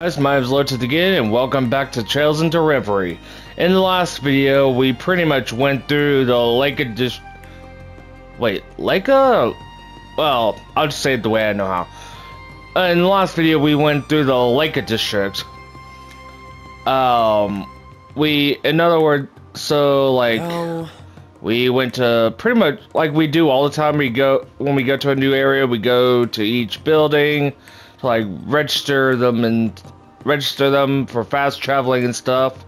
Guys, my name is Loaded again, and welcome back to Trails into Reverie. In the last video, we pretty much went through the Well, I'll just say it the way I know how. In the last video, we went through the Leica district. In other words, we went to pretty much like we do all the time. When we go to a new area, we go to each building to like register them for fast traveling and stuff.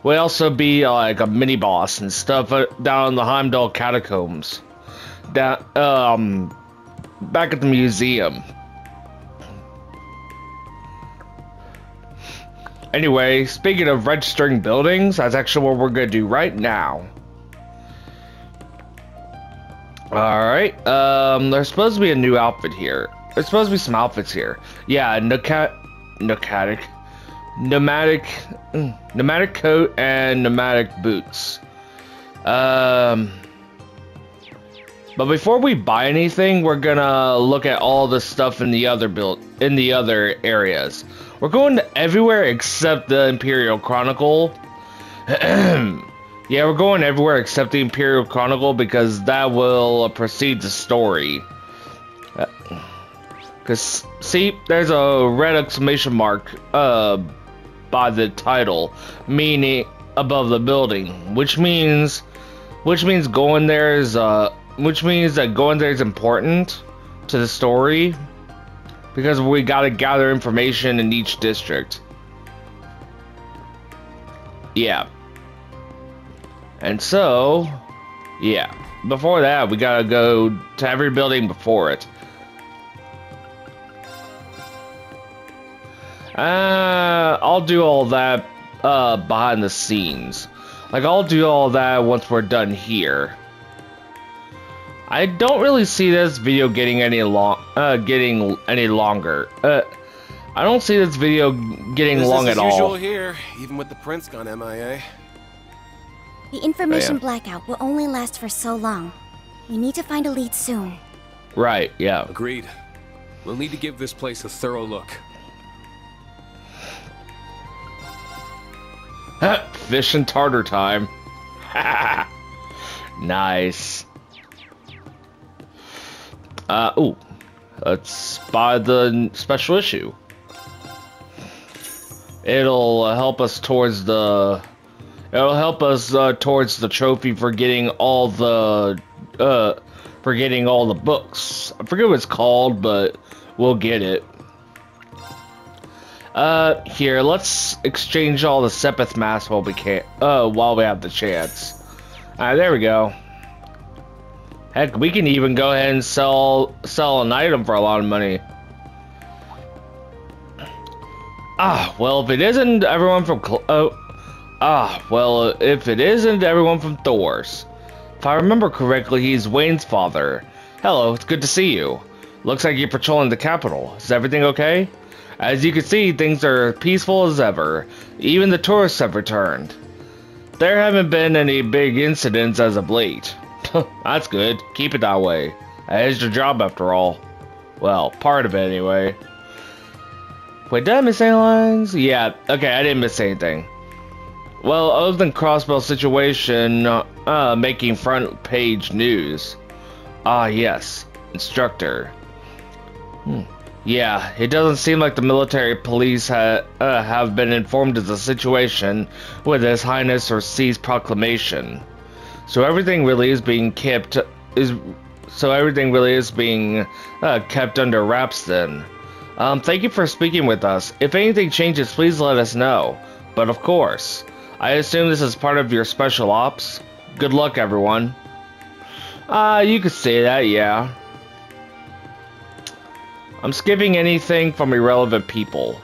We also be like a mini boss and stuff down in the Heimdallr catacombs, back at the museum. Anyway, speaking of registering buildings, that's actually what we're gonna do right now. Alright, there's supposed to be a new outfit here. There's supposed to be some outfits here. Yeah, nomadic coat and nomadic boots. But before we buy anything, we're gonna look at all the stuff in the other areas. We're going to everywhere except the Imperial Chronicle. Yeah, we're going everywhere except the Imperial Chronicle because that will precede the story. Because, see, there's a red exclamation mark by the title, meaning above the building, which means that going there is important to the story because we gotta gather information in each district. Yeah. And so, yeah. Before that, we gotta go to every building before it. I'll do all that behind the scenes. Like, I'll do all that once we're done here. I don't really see this video getting any longer. I don't see this video getting long at all. Business as usual here, even with the prince gone MIA. The information blackout will only last for so long. We need to find a lead soon. Right, yeah. Agreed. We'll need to give this place a thorough look. Fish and tartar time. Nice. Ooh. Let's buy the special issue. It'll help us towards the trophy for getting all the books. I forget what it's called, but we'll get it. Here, let's exchange all the Sepith masks while we have the chance. Alright, there we go. Heck, we can even go ahead and sell an item for a lot of money. Well, if it isn't everyone from if it isn't everyone from Thor's. If I remember correctly, he's Wayne's father. Hello, it's good to see you. Looks like you're patrolling the capital. Is everything okay? As you can see, things are peaceful as ever. Even the tourists have returned. There haven't been any big incidents as of late. That's good. Keep it that way. It's your job after all. Well, part of it anyway. Wait, did I miss any lines? Yeah, okay, I didn't miss anything. Well, other than Crossbell's situation making front page news. Ah, yes. Instructor. Yeah, it doesn't seem like the military police have been informed of the situation with His Highness or C's proclamation. So everything really is being kept under wraps then. Thank you for speaking with us. If anything changes, please let us know. But of course, I assume this is part of your special ops. Good luck, everyone. You could say that, yeah. I'm skipping anything from irrelevant people.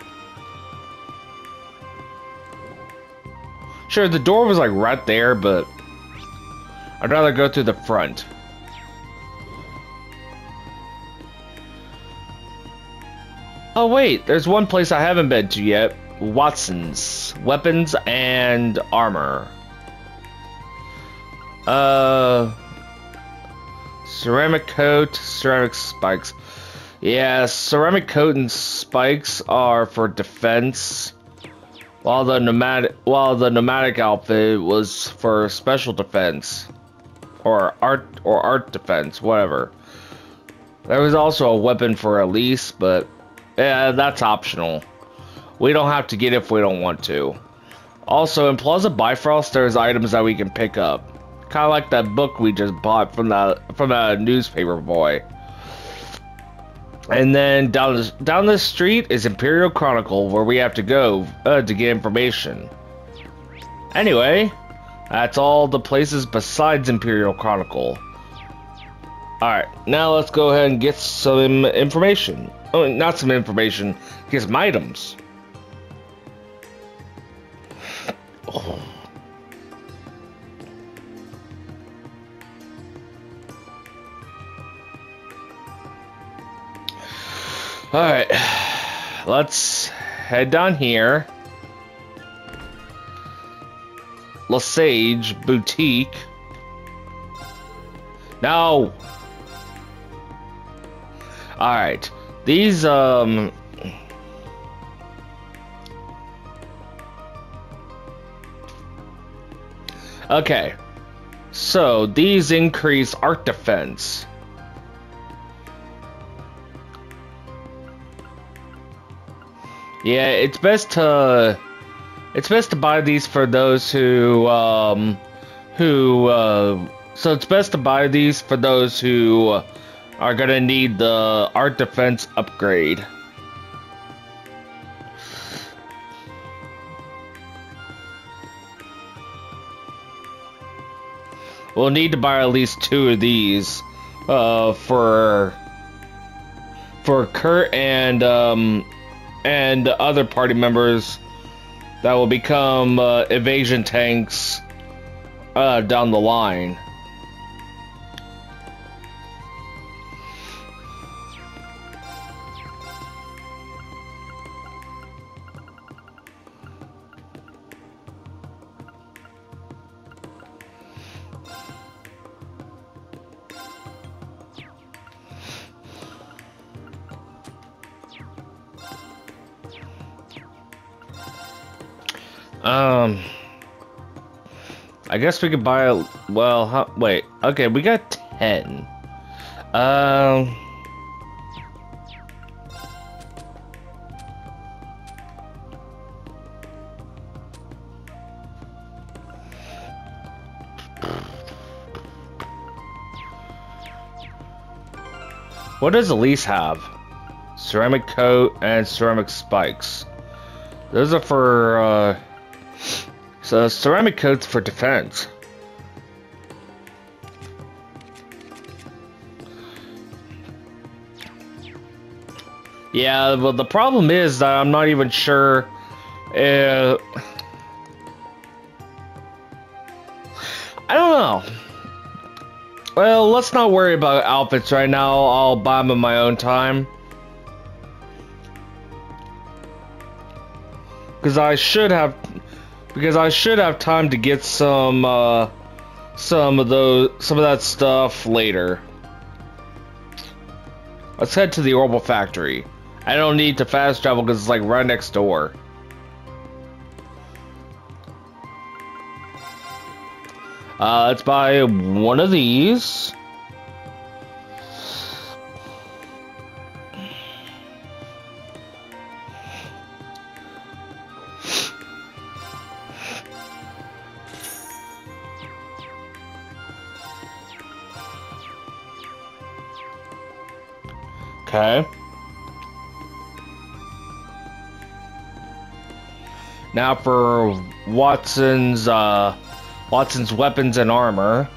Sure, the door was like right there, but I'd rather go through the front. Oh wait, there's one place I haven't been to yet. Watson's Weapons and Armor. Ceramic coat, ceramic spikes. Yeah, ceramic coat and spikes are for defense, while the pneumatic outfit was for special defense, or art defense, whatever. There was also a weapon for Elise, but yeah, that's optional. We don't have to get it if we don't want to. Also, in Plaza Bifrost, there's items that we can pick up. Kind of like that book we just bought from that newspaper boy. And then down this street is Imperial Chronicle, where we have to go to get information. Anyway, that's all the places besides Imperial Chronicle. Alright, now let's go ahead and get some information. Oh, not some information, get some items. Oh. Alright, let's head down here. Lesage Boutique. No! Alright, these, okay, so these increase art defense. Yeah, it's best to buy these for those who so it's best to buy these for those who are gonna need the art defense upgrade. We'll need to buy at least 2 of these for Kurt and other party members that will become evasion tanks down the line. I guess we could buy a, well, wait, okay, we got 10. What does Elise have? Ceramic coat and ceramic spikes. Those are for, so ceramic coat's for defense. Yeah, well, the problem is that I'm not even sure. I don't know. Well, let's not worry about outfits right now. I'll buy them in my own time. Because I should have time to get some of that stuff later. Let's head to the Orbital Factory. I don't need to fast travel because it's like right next door. Let's buy one of these. Okay. Now for Watson's weapons and armor.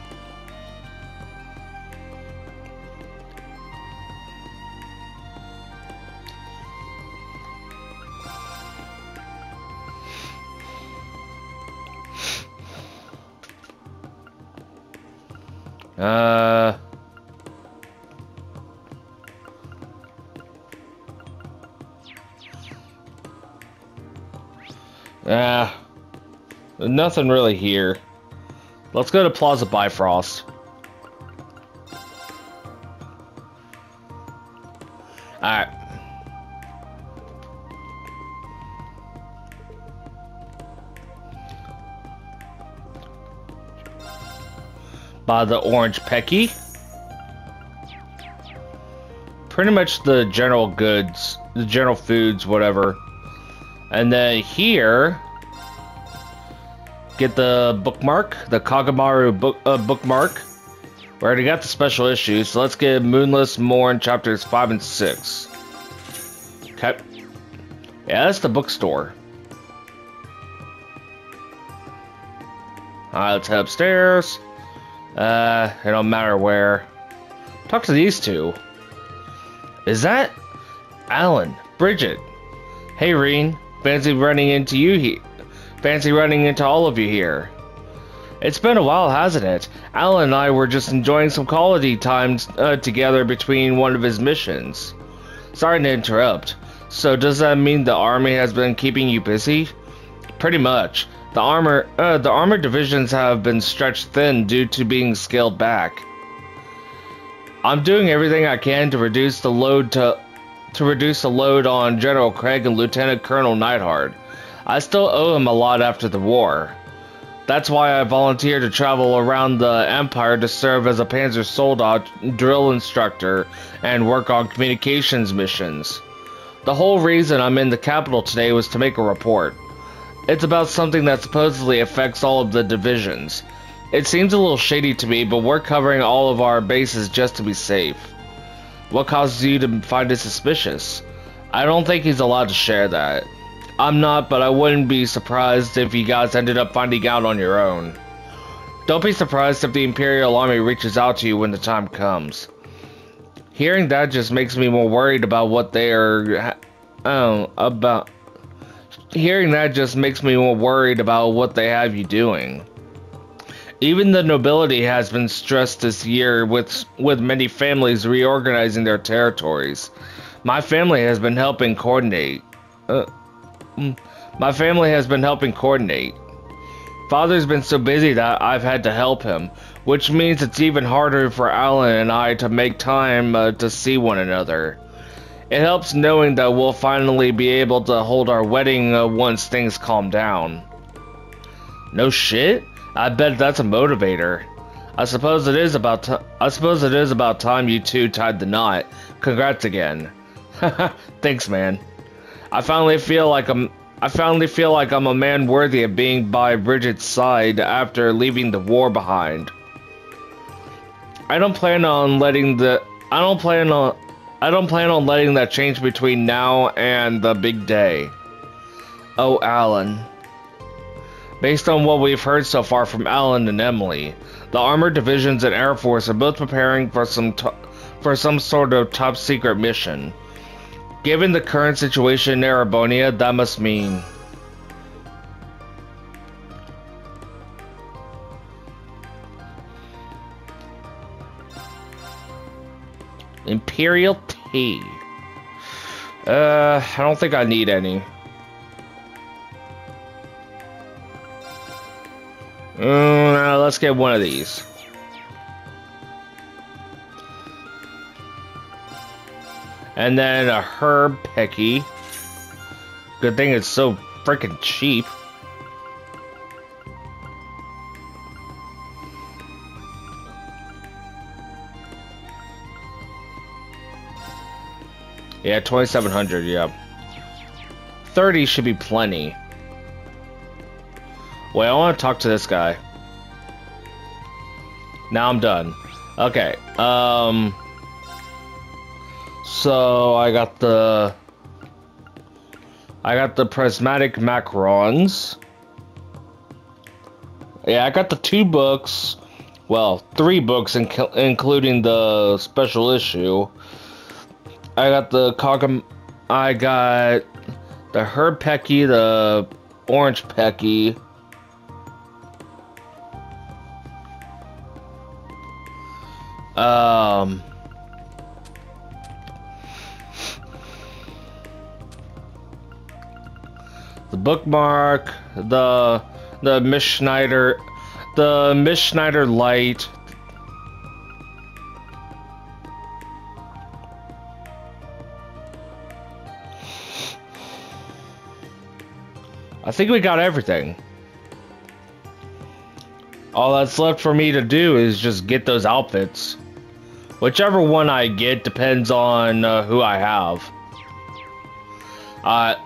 Nothing really here. Let's go to Plaza Bifrost. by the Orange Pecky. Pretty much the general goods, the general foods, whatever. And then here, get the bookmark, the Kagamaru bookmark. We already got the special issue, so let's get Moonless Morn chapters 5 and 6. Okay. Yeah, that's the bookstore. Alright, let's head upstairs. It don't matter where. Talk to these two. Is that Alan, Bridget? Hey, Rean. Fancy running into you here. Fancy running into all of you here. It's been a while, hasn't it? Alan and I were just enjoying some quality time together between one of his missions. Sorry to interrupt. So does that mean the army has been keeping you busy? Pretty much. The armor divisions have been stretched thin due to being scaled back. I'm doing everything I can to reduce the load on General Craig and Lieutenant Colonel Neidhart. I still owe him a lot after the war. That's why I volunteered to travel around the Empire to serve as a Panzer Soldat drill instructor and work on communications missions. The whole reason I'm in the capital today was to make a report. It's about something that supposedly affects all of the divisions. It seems a little shady to me, but we're covering all of our bases just to be safe. What causes you to find it suspicious? I don't think he's allowed to share that. I'm not, but I wouldn't be surprised if you guys ended up finding out on your own. Don't be surprised if the Imperial Army reaches out to you when the time comes. Hearing that just makes me more worried about what they are... Hearing that just makes me more worried about what they have you doing. Even the nobility has been stressed this year with many families reorganizing their territories. My family has been helping coordinate. Father's been so busy that I've had to help him, which means it's even harder for Alan and I to make time to see one another. It helps knowing that we'll finally be able to hold our wedding once things calm down. No shit? I bet that's a motivator. I suppose it is about time you two tied the knot. Congrats again. Thanks, man. I finally feel like I'm a man worthy of being by Bridget's side after leaving the war behind. I don't plan on letting that change between now and the big day. Oh, Alan. Based on what we've heard so far from Alan and Emily, the armored divisions and Air Force are both preparing for some sort of top secret mission. Given the current situation in Erebonia, that must mean... Imperial tea. I don't think I need any. Let's get one of these. And then a herb pecky. Good thing it's so freaking cheap. Yeah, 2,700, yeah. 30 should be plenty. Wait, I want to talk to this guy. Now I'm done. Okay, so I got the prismatic macarons. Yeah, I got the 2 books. Well, 3 books including the special issue. I got the herb pecky, the orange pecky. The bookmark, the Miss Schneider light. I think we got everything. All that's left for me to do is just get those outfits. Whichever one I get depends on who I have.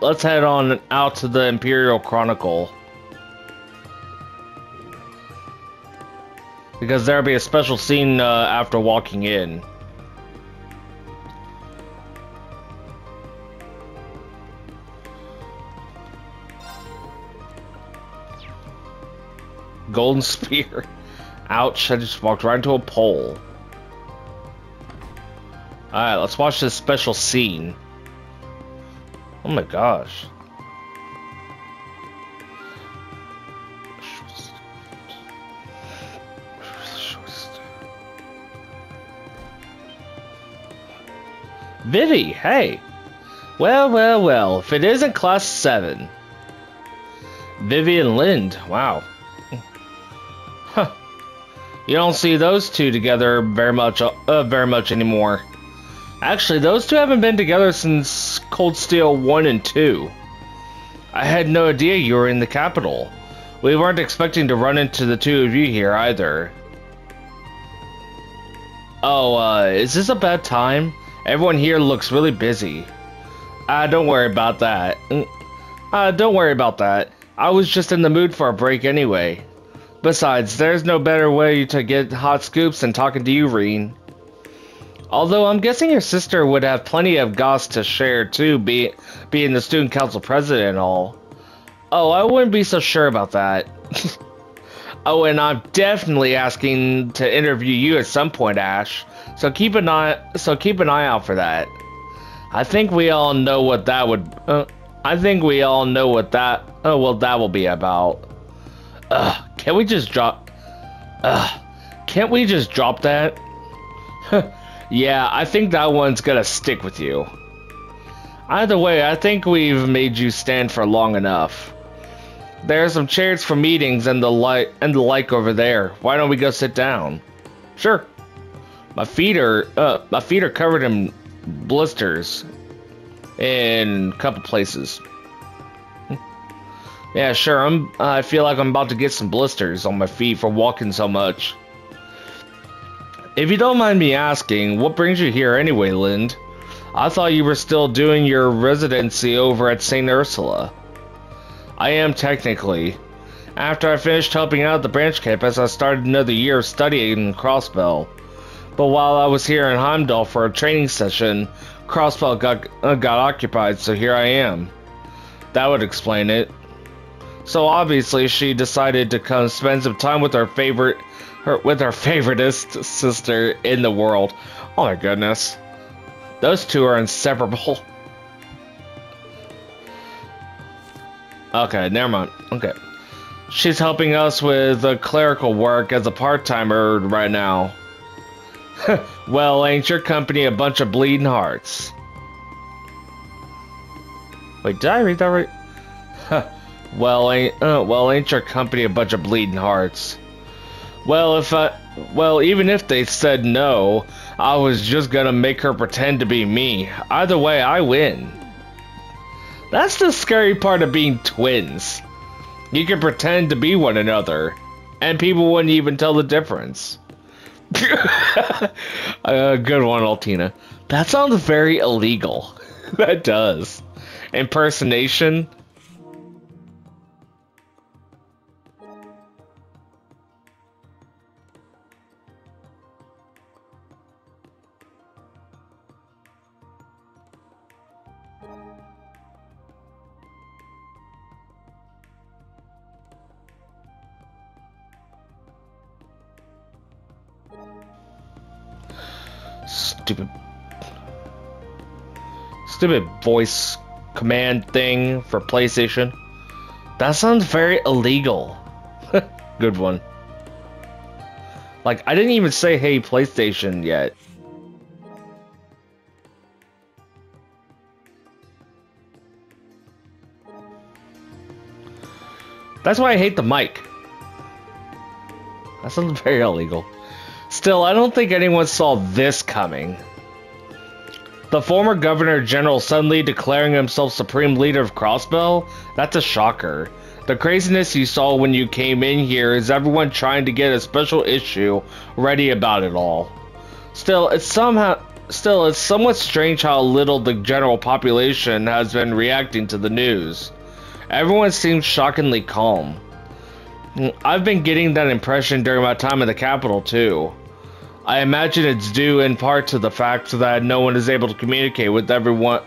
Let's head on out to the Imperial Chronicle. Because there'll be a special scene after walking in. Golden spear. Ouch, I just walked right into a pole. Alright, let's watch this special scene. Oh my gosh. Vivi, hey. Well, if it isn't class 7. Vivi and Lind, wow. Huh. You don't see those two together very much anymore. Actually, those two haven't been together since Cold Steel 1 and 2. I had no idea you were in the capital. We weren't expecting to run into the two of you here either. Oh, is this a bad time? Everyone here looks really busy. Don't worry about that. Don't worry about that. I was just in the mood for a break anyway. Besides, there's no better way to get hot scoops than talking to you, Rean. Although I'm guessing your sister would have plenty of goss to share too, being the student council president and all. Oh, I wouldn't be so sure about that. Oh, and I'm definitely asking to interview you at some point, Ash. So keep an eye out for that. I think we all know what that would. That will be about. Can't we just drop that? Yeah, I think that one's gonna stick with you. Either way, I think we've made you stand for long enough. There are some chairs for meetings and the like over there. Why don't we go sit down? Sure. My feet are covered in blisters in a couple places. Yeah, sure. I feel like I'm about to get some blisters on my feet for walking so much. If you don't mind me asking, what brings you here anyway, Lind? I thought you were still doing your residency over at St. Ursula. I am technically. After I finished helping out at the branch campus, I started another year of studying Crossbell. But while I was here in Heimdallr for a training session, Crossbell got occupied, so here I am. That would explain it. So obviously she decided to come spend some time with her favoritist sister in the world. Oh my goodness. Those two are inseparable. Okay, never mind. Okay. She's helping us with clerical work as a part-timer right now. Well, ain't your company a bunch of bleeding hearts? Wait, did I read that right? Well, ain't your company a bunch of bleeding hearts? Well, even if they said no, I was just gonna make her pretend to be me. Either way, I win. That's the scary part of being twins. You can pretend to be one another, and people wouldn't even tell the difference. Good one, Altina. That sounds very illegal. That does. Impersonation. Stupid voice command thing for PlayStation. That sounds very illegal. Good one. Like, I didn't even say hey PlayStation yet. That's why I hate the mic. That sounds very illegal. Still, I don't think anyone saw this coming. The former Governor General suddenly declaring himself Supreme Leader of Crossbell? That's a shocker. The craziness you saw when you came in here is everyone trying to get a special issue ready about it all. Still, it's somewhat strange how little the general population has been reacting to the news. Everyone seems shockingly calm. I've been getting that impression during my time in the capital too. I imagine it's due in part to the fact that no one is able to communicate with anyone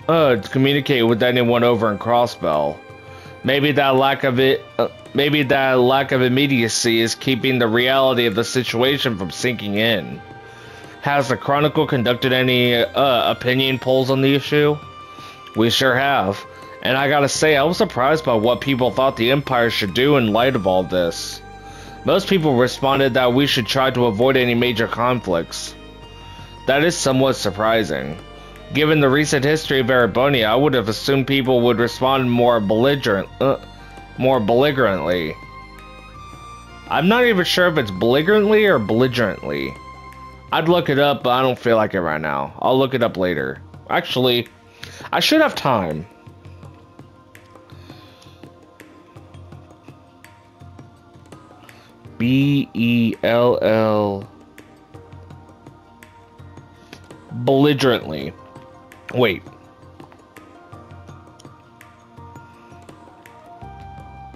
over in Crossbell. Maybe that lack of immediacy is keeping the reality of the situation from sinking in. Has the Chronicle conducted any opinion polls on the issue? We sure have. And I gotta say, I was surprised by what people thought the Empire should do in light of all this. Most people responded that we should try to avoid any major conflicts. That is somewhat surprising. Given the recent history of Erebonia, I would have assumed people would respond more belligerently. I'm not even sure if it's belligerently or belligerently. I'd look it up, but I don't feel like it right now. I'll look it up later. Actually, I should have time. B-E-L-L belligerently. Wait.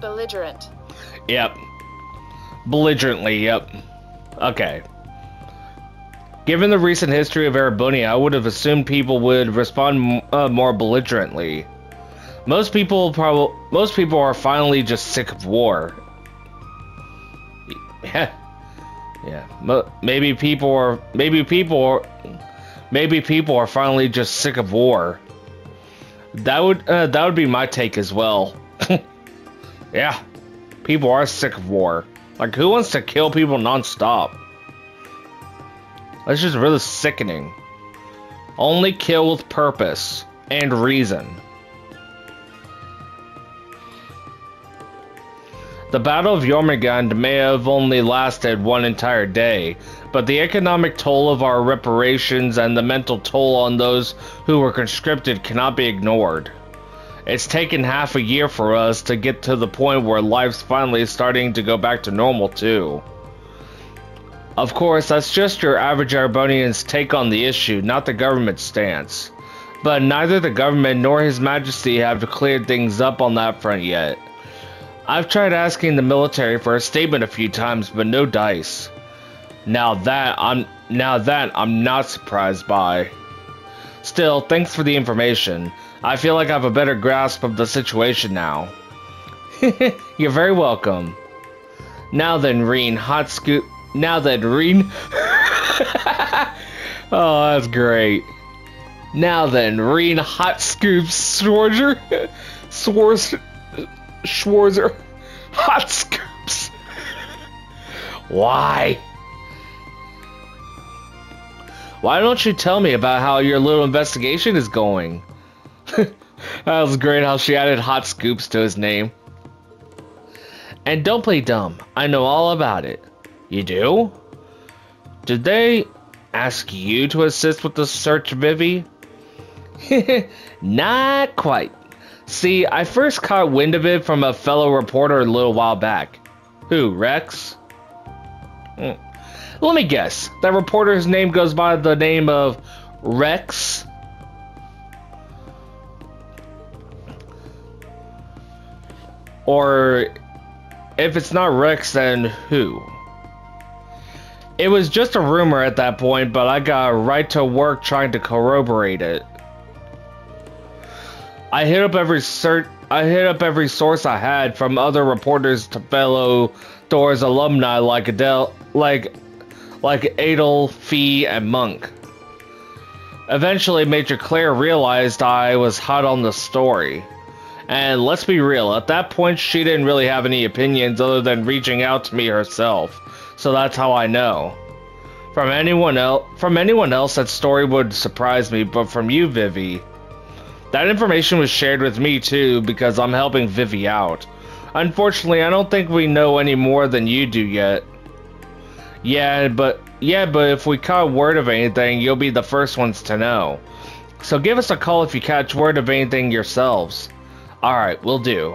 Belligerent. Yep. Belligerently, yep. Okay. Given the recent history of Erebonia, I would have assumed people would respond more belligerently. Most people are finally just sick of war. Yeah. Maybe people are finally just sick of war. That would be my take as well. Yeah. People are sick of war. Like, who wants to kill people non-stop? That's just really sickening. Only kill with purpose and reason. The Battle of Jormungand may have only lasted one entire day, but the economic toll of our reparations and the mental toll on those who were conscripted cannot be ignored. It's taken half a year for us to get to the point where life's finally starting to go back to normal too. Of course, that's just your average Erebonian's take on the issue, not the government's stance. But neither the government nor His Majesty have cleared things up on that front yet. I've tried asking the military for a statement a few times, but no dice. Now that I'm not surprised by. Still, thanks for the information. I feel like I have a better grasp of the situation now. You're very welcome. Now then, Rean, hot scoop. Now then, Rean. Oh, that's great. Now then, Rean, hot scoop, Schwarzer, hot scoops. Why? Why don't you tell me about how your little investigation is going? That was great how she added hot scoops to his name. And don't play dumb. I know all about it. You do? Did they ask you to assist with the search, Vivi? Not quite. See, I first caught wind of it from a fellow reporter a little while back. Who, Rex? Let me guess. That reporter's name goes by the name of Rex? Or if it's not Rex, then who? It was just a rumor at that point, but I got right to work trying to corroborate it. I hit up every source I had, from other reporters to fellow Thor's alumni like Adele, like Adel, Fee, and Monk. Eventually, Major Claire realized I was hot on the story. And let's be real, at that point she didn't really have any opinions other than reaching out to me herself. So that's how I know. From anyone else that story would surprise me, but from you, Vivi. That information was shared with me too, because I'm helping Vivi out. Unfortunately, I don't think we know any more than you do yet. Yeah, but if we caught word of anything, you'll be the first ones to know. So give us a call if you catch word of anything yourselves. Alright, will do.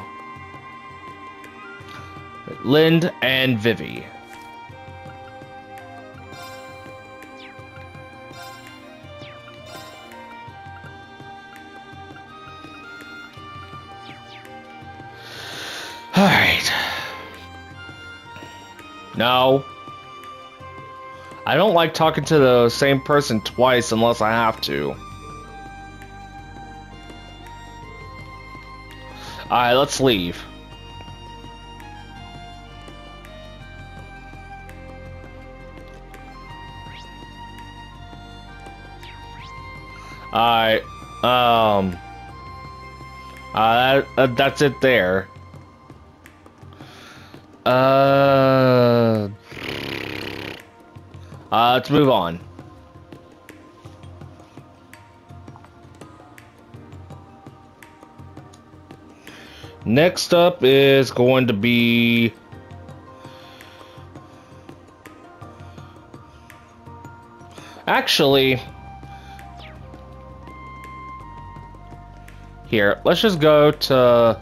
Lind and Vivi. Alright. No. I don't like talking to the same person twice unless I have to. Alright, let's leave. Alright, that's it there. Let's move on. Next up is going to be... Actually... Here, let's just go to...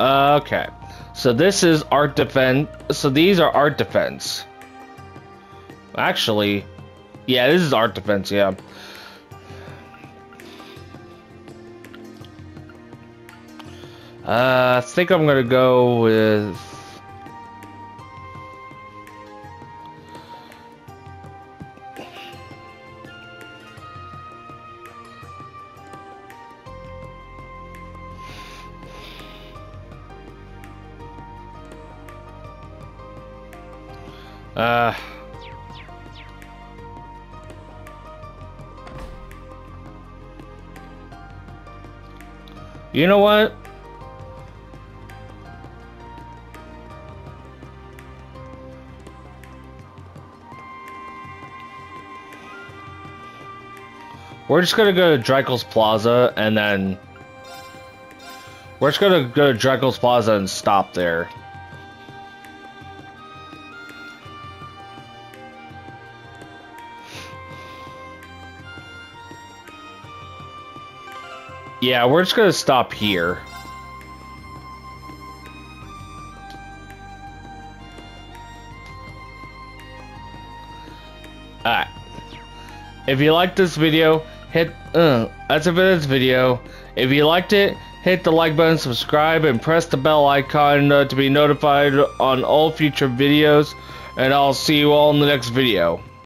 Okay, so this is art defense. So these are art defense. Actually, yeah, this is art defense, yeah. I think I'm gonna go with... You know what? We're just gonna go to Dreikel's Plaza and then... We're just gonna go to Dreikel's Plaza and stop there. Yeah, we're just gonna stop here. Alright. If you liked this video, hit that's it for this video. If you liked it, hit the like button, subscribe, and press the bell icon to be notified on all future videos. And I'll see you all in the next video.